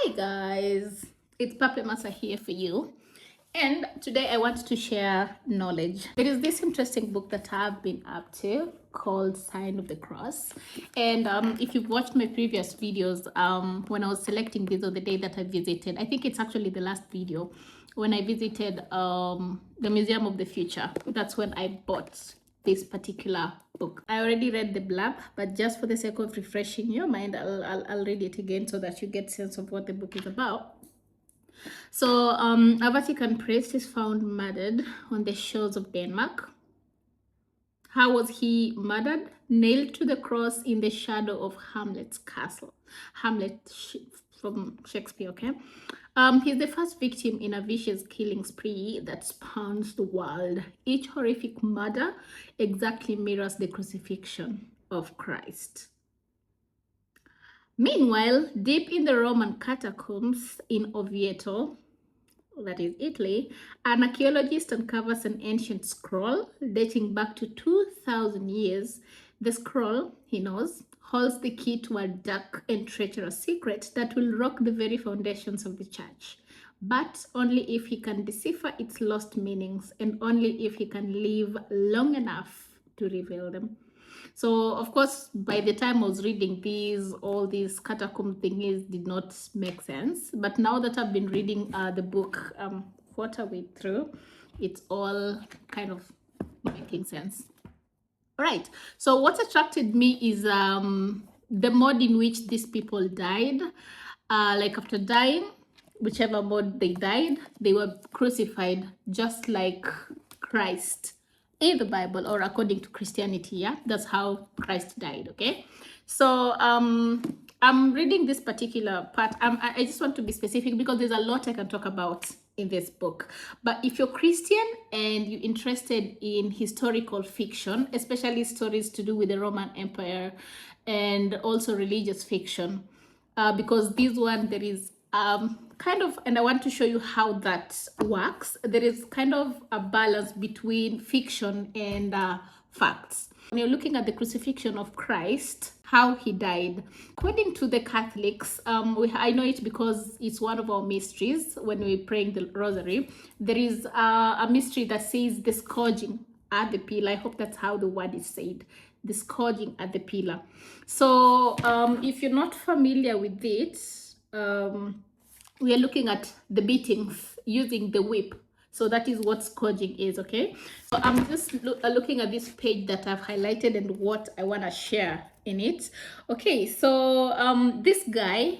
Hi guys, it's Pape Masa here for you, and today I want to share knowledge. There is this interesting book that I've been up to called Sign of the Cross, and if you've watched my previous videos, when I was selecting this on the day that I visited, I think it's actually the last video when I visited the Museum of the Future. That's when I bought this particular book. I already read the blurb, but just for the sake of refreshing your mind, I'll read it again so that you get a sense of what the book is about. So a Vatican priest is found murdered on the shores of Denmark. How was he murdered? Nailed to the cross in the shadow of Hamlet's castle. Hamlet from Shakespeare, okay? He's the first victim in a vicious killing spree that spans the world. Each horrific murder exactly mirrors the crucifixion of Christ. Meanwhile, deep in the Roman catacombs in Oviedo, that is Italy, an archaeologist uncovers an ancient scroll dating back to 2,000 years. The scroll, he knows, holds the key to a dark and treacherous secret that will rock the very foundations of the church. But only if he can decipher its lost meanings, and only if he can live long enough to reveal them. So, of course, by the time I was reading all these catacomb thingies did not make sense. But now that I've been reading the book quarter way through, it's all kind of making sense. All right. So what attracted me is the mode in which these people died. Like after dying, whichever mode they died, they were crucified just like Christ in the Bible, or according to Christianity. Yeah, that's how Christ died. Okay, so I'm reading this particular part. I just want to be specific because there's a lot I can talk about in this book. But if you're Christian and you're interested in historical fiction, especially stories to do with the Roman Empire and also religious fiction, because this one there is kind of, and I want to show you how that works. There is kind of a balance between fiction and facts. When you're looking at the crucifixion of Christ, how he died, according to the Catholics, I know it because it's one of our mysteries when we're praying the rosary. There is a mystery that says the scourging at the pillar. I hope that's how the word is said, the scourging at the pillar. So if you're not familiar with it, we are looking at the beatings using the whip. So that is what scourging is, okay? So I'm just looking at this page that I've highlighted and what I want to share in it. Okay, so this guy,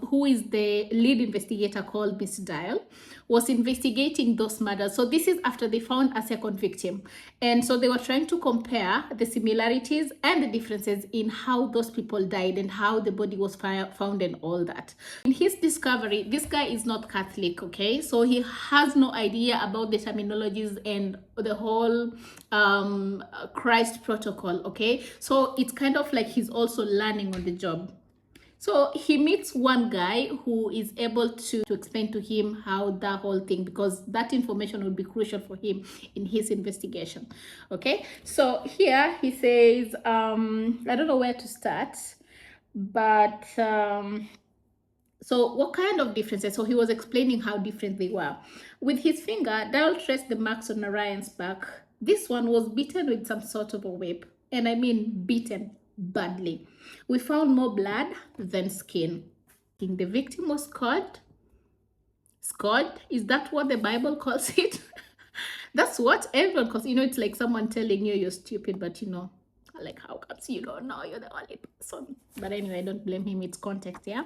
who is the lead investigator called Miss Dial, was investigating those murders. So this is after they found a second victim. And so they were trying to compare the similarities and the differences in how those people died and how the body was found and all that. In his discovery, this guy is not Catholic, okay? So he has no idea about the terminologies and the whole Christ protocol, okay? So it's kind of like he's also learning on the job. So he meets one guy who is able to explain to him how the whole thing, because that information will be crucial for him in his investigation. Okay, so here he says, I don't know where to start, but so what kind of differences? So he was explaining how different they were. With his finger, Dial traced the marks on Narayan's back. This one was beaten with some sort of a whip, and I mean beaten badly. We found more blood than skin. The victim was scourged. Scourged? Is that what the Bible calls it? That's what everyone calls it. You know, it's like someone telling you you're stupid, but you know, like, how comes you don't know you're the only person? But anyway, I don't blame him. It's context, yeah.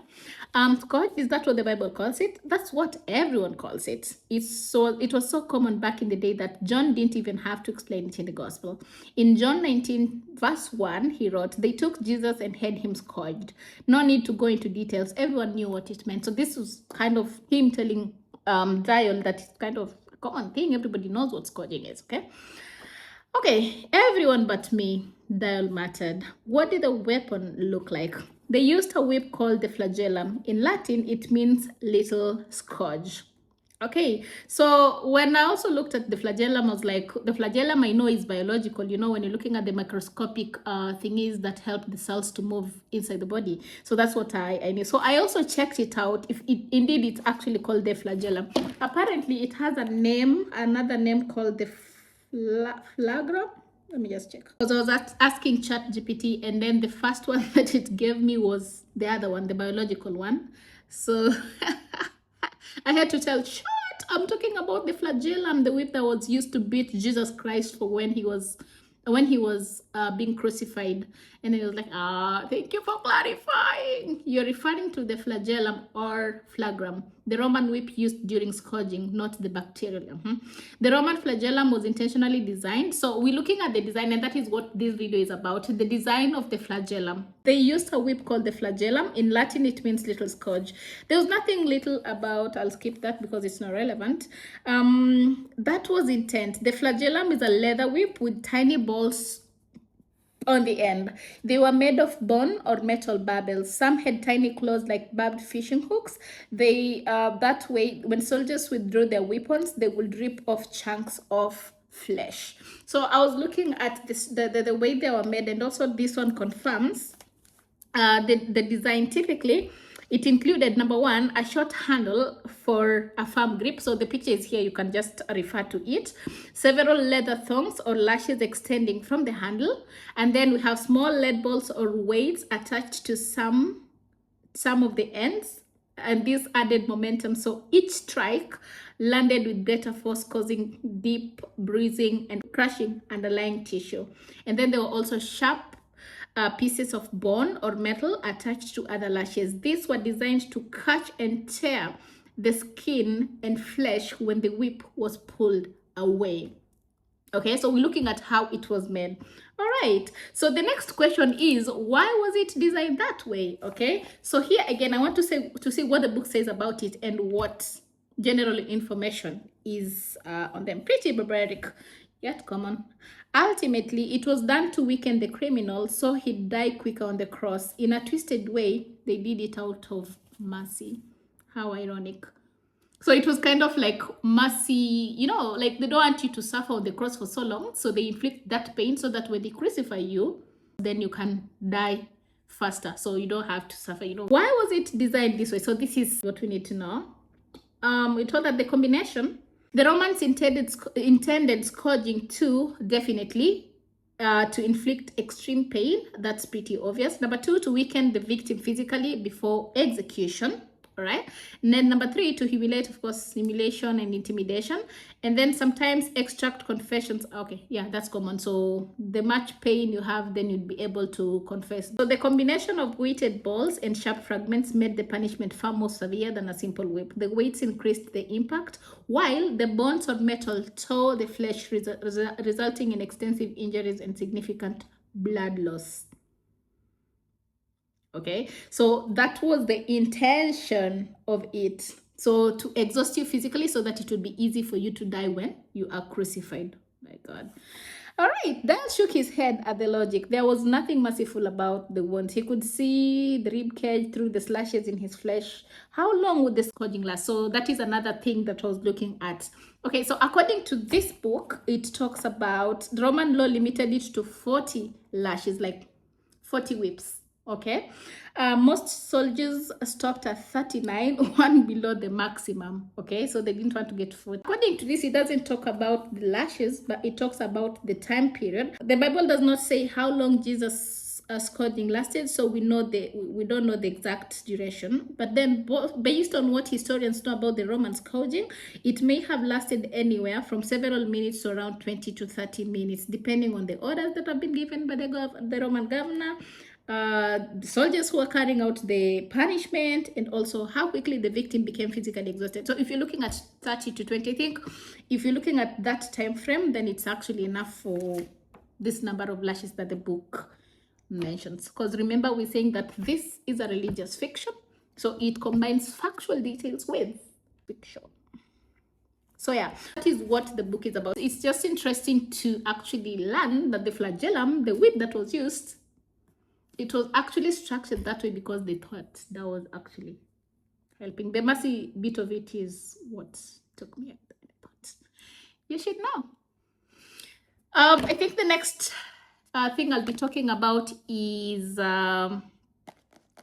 Scourge, is that what the Bible calls it? That's what everyone calls it. It was so common back in the day that John didn't even have to explain it in the gospel. In John 19 verse 1, he wrote, they took Jesus and had him scourged. No need to go into details. Everyone knew what it meant. So this was kind of him telling Dial that it's kind of a common thing. Everybody knows what scourging is, okay? Okay, everyone but me, Dial mattered. What did the weapon look like? They used a whip called the flagellum. In Latin, it means little scourge. Okay, so when I also looked at the flagellum, I was like, the flagellum I know is biological. You know, when you're looking at the microscopic thingies that help the cells to move inside the body. So that's what I knew. So I also checked it out if it indeed it's actually called the flagellum. Apparently, it has a name, another name called the flagrum. Let me just check. Because I was asking ChatGPT, and then the first one that it gave me was the other one, the biological one. So I had to tell, shut, I'm talking about the flagellum, the whip that was used to beat Jesus Christ for when he was being crucified. And he was like, thank you for clarifying. You're referring to the flagellum or flagrum, the Roman whip used during scourging, not the bacterial. The Roman flagellum was intentionally designed. So we're looking at the design, and that is what this video is about, the design of the flagellum. They used a whip called the flagellum. In Latin, it means little scourge. There was nothing little about, I'll skip that because it's not relevant. That was intent. The flagellum is a leather whip with tiny balls on the end. They were made of bone or metal barbels. Some had tiny claws like barbed fishing hooks. They that way, when soldiers withdrew their weapons, they would rip off chunks of flesh. So I was looking at this, the way they were made, and also this one confirms the design. Typically, it included, number one, a short handle for a firm grip. So the picture is here, you can just refer to it. Several leather thongs or lashes extending from the handle. And then we have small lead balls or weights attached to some of the ends. And this added momentum. So each strike landed with greater force, causing deep bruising and crushing underlying tissue. And then there were also sharp pieces of bone or metal attached to other lashes. These were designed to catch and tear the skin and flesh when the whip was pulled away. Okay, so we're looking at how it was made. All right, so the next question is, why was it designed that way? Okay, so here again, I want to see what the book says about it and what general information is on them. Pretty barbaric, yet common. Ultimately, it was done to weaken the criminal so he'd die quicker on the cross. In a twisted way, they did it out of mercy. How ironic. So it was kind of like mercy, you know, like they don't want you to suffer on the cross for so long. So they inflict that pain so that when they crucify you, then you can die faster. So you don't have to suffer, you know. Why was it designed this way? So this is what we need to know. We told that the combination, the Romans intended scourging too, definitely, to inflict extreme pain. That's pretty obvious. Number two, to weaken the victim physically before execution. All right. And then number three, to humiliate, of course, simulation and intimidation. And then sometimes extract confessions. Okay, yeah, that's common. So the much pain you have, then you'd be able to confess. So the combination of weighted balls and sharp fragments made the punishment far more severe than a simple whip. The weights increased the impact, while the bonds of metal tore the flesh, resulting in extensive injuries and significant blood loss. Okay, so that was the intention of it. So to exhaust you physically so that it would be easy for you to die when you are crucified. My God. All right, Dale shook his head at the logic. There was nothing merciful about the wounds. He could see the rib cage through the slashes in his flesh. How long would the scourging last? So that is another thing that I was looking at. Okay, so according to this book, it talks about the Roman law limited it to 40 lashes, like 40 whips. Okay, most soldiers stopped at 39, one below the maximum. Okay, so they didn't want to get 40. According to this, it doesn't talk about the lashes, but it talks about the time period. The Bible does not say how long Jesus' scourging lasted, so we don't know the exact duration. But then, based on what historians know about the Roman scourging, it may have lasted anywhere from several minutes to around 20 to 30 minutes, depending on the orders that have been given by the Roman governor, the soldiers who are carrying out the punishment, and also how quickly the victim became physically exhausted. So if you're looking at 30 to 20, I think if you're looking at that time frame, then it's actually enough for this number of lashes that the book mentions. Because remember, we're saying that this is a religious fiction, so it combines factual details with fiction. So yeah, that is what the book is about. It's just interesting to actually learn that the flagellum, the whip that was used, it was actually structured that way because they thought that was actually helping. The mercy bit of it is what took me up there, but you should know. I think the next thing I'll be talking about is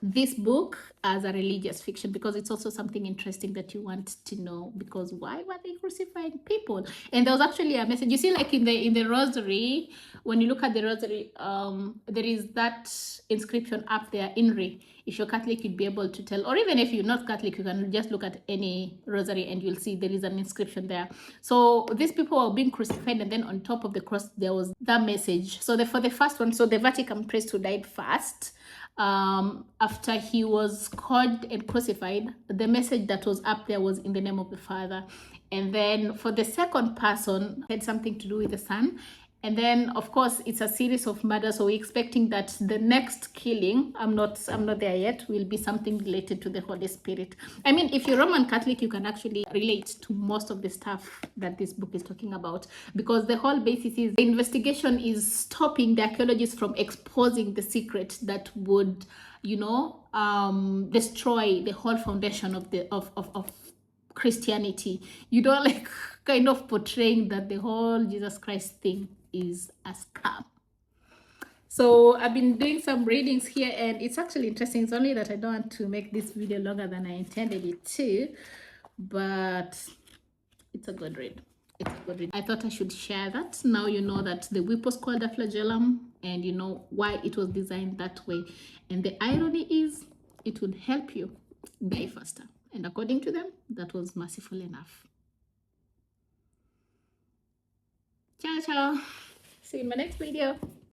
this book as a religious fiction, because it's also something interesting that you want to know, because why were they crucifying people? And there was actually a message, you see, like in the rosary, when you look at the rosary, there is that inscription up there, INRI. If you're Catholic, you'd be able to tell, or even if you're not Catholic, you can just look at any rosary and you'll see there is an inscription there. So these people were being crucified, and then on top of the cross there was that message. So for the first one, so the Vatican priest who died first, after he was scourged and crucified, the message that was up there was in the name of the Father. And then for the second person, had something to do with the Son. And then, of course, it's a series of murders, so we're expecting that the next killing, I'm not there yet, will be something related to the Holy Spirit. I mean, if you're Roman Catholic, you can actually relate to most of the stuff that this book is talking about, because the whole basis is the investigation is stopping the archaeologists from exposing the secret that would, you know, destroy the whole foundation of the of Christianity. You know, like kind of portraying that the whole Jesus Christ thing is a scam. So I've been doing some readings here, and it's actually interesting. It's only that I don't want to make this video longer than I intended it to, but it's a good read. It's a good read. I thought I should share that. Now you know that the whip was called a flagellum, and you know why it was designed that way. And the irony is, it would help you die faster. And according to them, that was merciful enough. Ciao, ciao. See you in my next video.